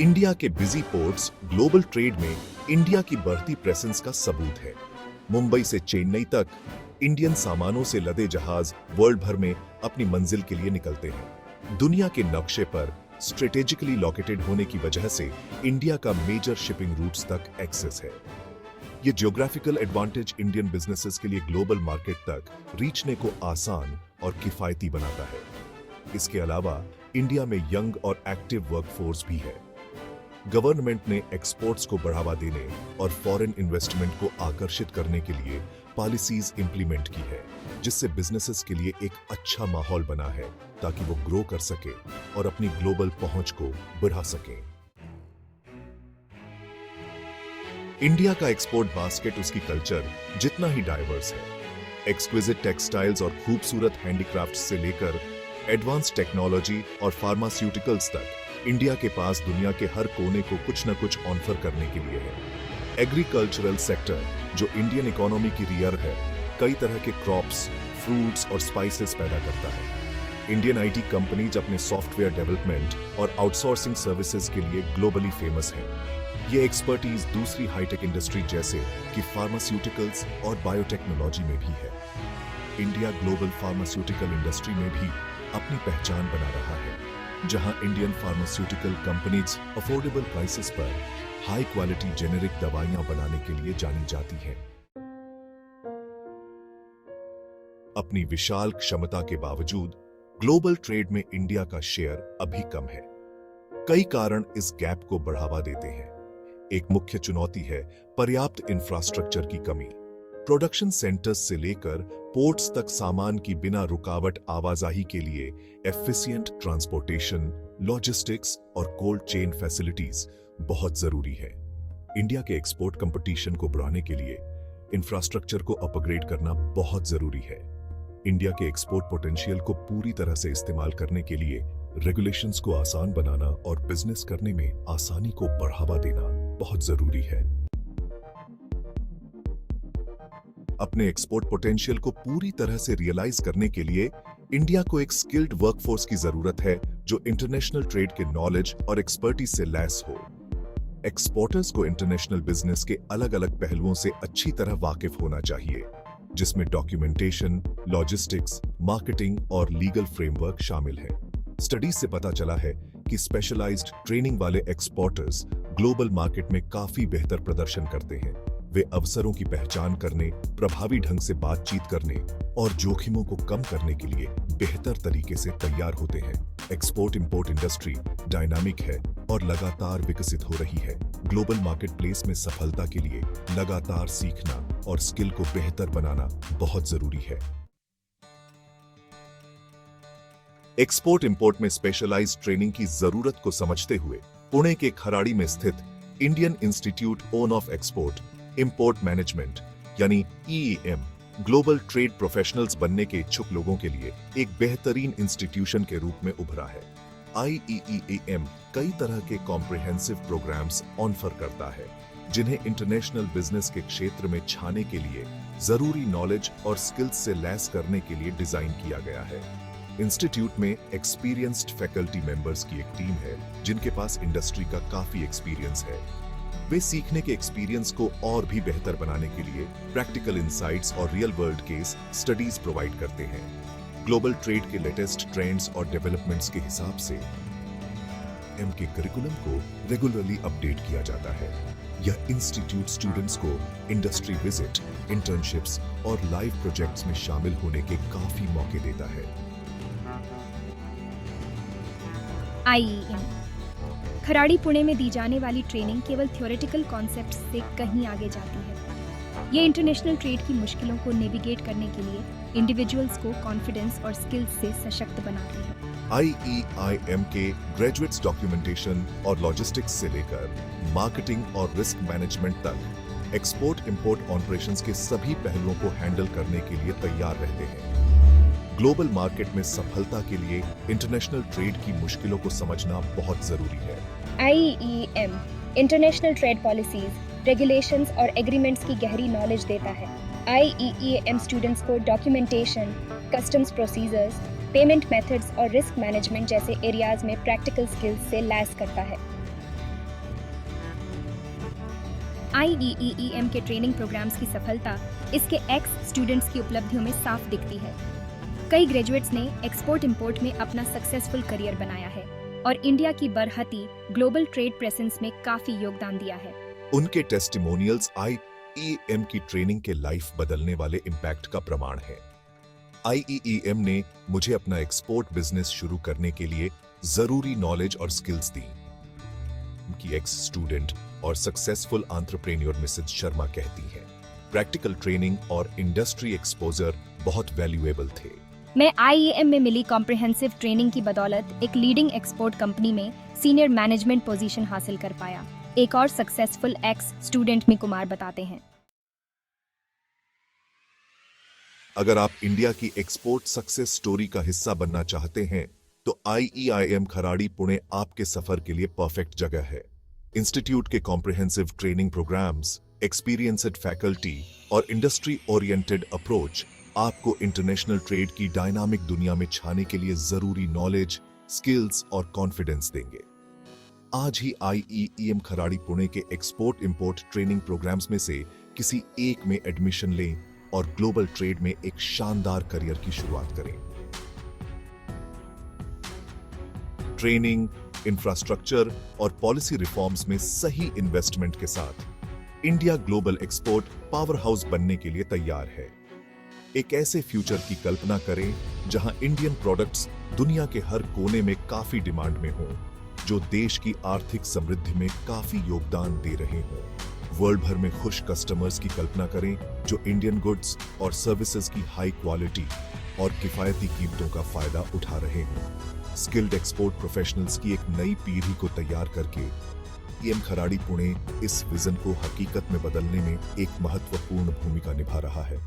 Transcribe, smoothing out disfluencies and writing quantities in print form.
India के busy ports global trade में India की बढ़ती प्रेजेंस का सबूत है। मुंबई से चेन्नई तक इंडियन सामानों से लदे जहाज वर्ल्ड भर में अपनी मंजिल के लिए निकलते हैं। दुनिया के नक्शे पर स्ट्रेटेजिकली लोकेटेड होने की वजह से इंडिया का मेजर शिपिंग रूट्स तक एक्सेस है। ये ज्योग्राफिकल एडवांटेज इंडियन बिजनेसेस के लिए ग्लोबल मार्केट तक रीचने को आसान और किफायती बनाता है। इसके अलावा इंडिया में यंग और एक्टिव वर्कफोर्स भी है। गवर्नमेंट ने एक्सपोर्ट्स को बढ़ावा देने और फॉरेन इन्वेस्टमेंट को आकर्षित करने के लिए पॉलिसीज इंप्लीमेंट की है, जिससे बिजनेसेस के लिए एक अच्छा माहौल बना है ताकि वो ग्रो कर सके और अपनी ग्लोबल पहुंच को बढ़ा सके। इंडिया का एक्सपोर्ट बास्केट उसकी कल्चर जितना ही डाइवर्स है। एक्सक्विजिट टेक्सटाइल्स और खूबसूरत हैंडीक्राफ्ट से लेकर एडवांस टेक्नोलॉजी और फार्मास्यूटिकल्स तक इंडिया के पास दुनिया के हर कोने को कुछ न कुछ ऑफर करने के लिए है। एग्रीकल्चरल सेक्टर, जो इंडियन इकोनॉमी की रियर है, कई तरह के क्रॉप्स, फ्रूट्स और स्पाइसेस पैदा करता है। इंडियन आईटी कंपनीज अपने सॉफ्टवेयर डेवलपमेंट और आउटसोर्सिंग सर्विसेज के लिए ग्लोबली फेमस है। ये एक्सपर्टीज दूसरी हाईटेक इंडस्ट्री जैसे कि फार्मास्यूटिकल्स और बायोटेक्नोलॉजी में भी है। इंडिया ग्लोबल फार्मास्यूटिकल इंडस्ट्री में भी अपनी पहचान बना रहा है, जहां Indian pharmaceutical companies affordable prices पर हाई क्वालिटी जेनेरिक दवाइयां बनाने के लिए जानी जाती हैं। अपनी विशाल क्षमता के बावजूद ग्लोबल ट्रेड में इंडिया का शेयर अभी कम है। कई कारण इस गैप को बढ़ावा देते हैं। एक मुख्य चुनौती है पर्याप्त इंफ्रास्ट्रक्चर की कमी। प्रोडक्शन सेंटर्स से लेकर पोर्ट्स तक सामान की बिना रुकावट आवाजाही के लिए एफिशिएंट ट्रांसपोर्टेशन, लॉजिस्टिक्स और कोल्ड चेन फैसिलिटीज बहुत जरूरी है। इंडिया के एक्सपोर्ट कंपटीशन को बढ़ाने के लिए इंफ्रास्ट्रक्चर को अपग्रेड करना बहुत जरूरी है। इंडिया के एक्सपोर्ट पोटेंशियल को पूरी तरह से इस्तेमाल करने के लिए रेगुलेशंस को आसान बनाना और बिजनेस करने में आसानी को बढ़ावा देना बहुत जरूरी है। अपने एक्सपोर्ट पोटेंशियल को पूरी तरह से रियलाइज करने के लिए इंडिया को एक स्किल्ड वर्कफोर्स की जरूरत है, जो इंटरनेशनल ट्रेड के नॉलेज और एक्सपर्टीज से लैस हो। एक्सपोर्टर्स को इंटरनेशनल बिजनेस के अलग अलग पहलुओं से अच्छी तरह वाकिफ होना चाहिए, जिसमें डॉक्यूमेंटेशन, लॉजिस्टिक्स, मार्केटिंग और लीगल फ्रेमवर्क शामिल है। स्टडीज से पता चला है कि स्पेशलाइज्ड ट्रेनिंग वाले एक्सपोर्टर्स ग्लोबल मार्केट में काफी बेहतर प्रदर्शन करते हैं। वे अवसरों की पहचान करने, प्रभावी ढंग से बातचीत करने और जोखिमों को कम करने के लिए बेहतर तरीके से तैयार होते हैं। एक्सपोर्ट इंपोर्ट इंडस्ट्री डायनामिक है और लगातार विकसित हो रही है। ग्लोबल मार्केटप्लेस में सफलता के लिए लगातार सीखना और स्किल को बेहतर बनाना बहुत जरूरी है। एक्सपोर्ट इंपोर्ट में स्पेशलाइज्ड ट्रेनिंग की जरूरत को समझते हुए पुणे के खराड़ी में स्थित Indian institute of export import management यानी EEM ग्लोबल ट्रेड प्रोफेशनल्स बनने के इच्छुक लोगों के लिए एक बेहतरीन इंस्टीट्यूशन के रूप में उभरा है। IEEM कई तरह के कॉम्प्रिहेंसिव प्रोग्राम्स ऑफर करता है, जिन्हें इंटरनेशनल बिजनेस के क्षेत्र में छाने के लिए जरूरी नॉलेज और स्किल्स से लैस करने के लिए डिजाइन किया गया है। इंस्टीट्यूट में एक्सपीरियंस्ड फैकल्टी मेंबर्स की एक टीम है, जिनके पास इंडस्ट्री का काफी एक्सपीरियंस है। वे सीखने के एक्सपीरियंस को और भी बेहतर बनाने के लिए प्रैक्टिकल इंसाइट्स और real world case studies provide करते हैं। ग्लोबल ट्रेड के लेटेस्ट ट्रेंड्स और डेवलपमेंट्स के हिसाब से एम के करिकुलम को रेगुलरली अपडेट किया जाता है। यह इंस्टीट्यूट स्टूडेंट्स को इंडस्ट्री विजिट, इंटर्नशिप्स और लाइव प्रोजेक्ट्स में शामिल होने के काफी मौके देता है। IEM खराड़ी पुणे में दी जाने वाली ट्रेनिंग केवल थ्योरेटिकल कॉन्सेप्ट्स से कहीं आगे जाती है। ये इंटरनेशनल ट्रेड की मुश्किलों को नेविगेट करने के लिए इंडिविजुअल्स को कॉन्फिडेंस और स्किल्स से सशक्त बनाती है। IEIM के ग्रेजुएट्स डॉक्यूमेंटेशन और लॉजिस्टिक्स से लेकर मार्केटिंग और रिस्क मैनेजमेंट तक एक्सपोर्ट इंपोर्ट ऑपरेशंस के सभी पहलुओं को हैंडल करने के लिए तैयार रहते हैं। ग्लोबल मार्केट में सफलता के लिए इंटरनेशनल ट्रेड की मुश्किलों को समझना बहुत जरूरी है। IEM international trade policies, regulations और एग्रीमेंट्स की गहरी नॉलेज देता है। IEM स्टूडेंट्स को documentation, customs procedures, payment methods और रिस्क मैनेजमेंट जैसे एरियाज में प्रैक्टिकल स्किल्स से लैस करता है। IEEEM के ट्रेनिंग प्रोग्राम्स की सफलता इसके एक्स स्टूडेंट्स की उपलब्धियों में साफ दिखती है। कई ग्रेजुएट्स ने एक्सपोर्ट इंपोर्ट में अपना सक्सेसफुल करियर बनाया है और इंडिया की बरहती ग्लोबल ट्रेड प्रेजेंस में काफी योगदान दिया है। उनके टेस्टिमोनियल्स IEEM की ट्रेनिंग के लाइफ बदलने वाले इम्पैक्ट का प्रमाण है। IEEM ने मुझे अपना एक्सपोर्ट बिजनेस शुरू करने के लिए जरूरी नॉलेज और स्किल्स दी। उनकी एक्स स्टूडेंट और सक्सेसफुल एंटरप्रेन्योर मिसेस शर्मा कहती हैं, प्रैक्टिकल ट्रेनिंग और इंडस्ट्री एक्सपोजर बहुत वैल्यूएबल थे। मैं IEM में मिली कॉम्प्रिहेंसिव ट्रेनिंग की बदौलत एक लीडिंग एक्सपोर्ट कंपनी में सीनियर मैनेजमेंट पोजीशन हासिल कर पाया। एक और सक्सेसफुल एक्स स्टूडेंट में कुमार बताते हैं, अगर आप इंडिया की एक्सपोर्ट सक्सेस स्टोरी का हिस्सा बनना चाहते हैं तो IEIM खराड़ी पुणे आपके सफर के लिए परफेक्ट जगह है। इंस्टीट्यूट के comprehensive training programs, experienced faculty और इंडस्ट्री ओरिएंटेड अप्रोच आपको इंटरनेशनल ट्रेड की डायनामिक दुनिया में छाने के लिए जरूरी नॉलेज, स्किल्स और कॉन्फिडेंस देंगे। आज ही IEEM खराड़ी पुणे के एक्सपोर्ट इंपोर्ट ट्रेनिंग प्रोग्राम्स में से किसी एक में एडमिशन लें और ग्लोबल ट्रेड में एक शानदार करियर की शुरुआत करें। ट्रेनिंग, इंफ्रास्ट्रक्चर और पॉलिसी रिफॉर्म्स में सही इन्वेस्टमेंट के साथ India global export power house बनने के लिए तैयार है। एक ऐसे फ्यूचर की कल्पना करें जहां इंडियन प्रोडक्ट्स दुनिया के हर कोने में काफी डिमांड में हों, जो देश की आर्थिक समृद्धि में काफी योगदान दे रहे हों। वर्ल्ड भर में खुश कस्टमर्स की कल्पना करें जो इंडियन गुड्स और सर्विसेज की हाई क्वालिटी और किफायती कीमतों का फायदा उठा रहे हों। स्किल्ड एक्सपोर्ट प्रोफेशनल्स की एक नई पीढ़ी को तैयार करके IEM खराड़ी पुणे इस विजन को हकीकत में बदलने में एक महत्वपूर्ण भूमिका निभा रहा है।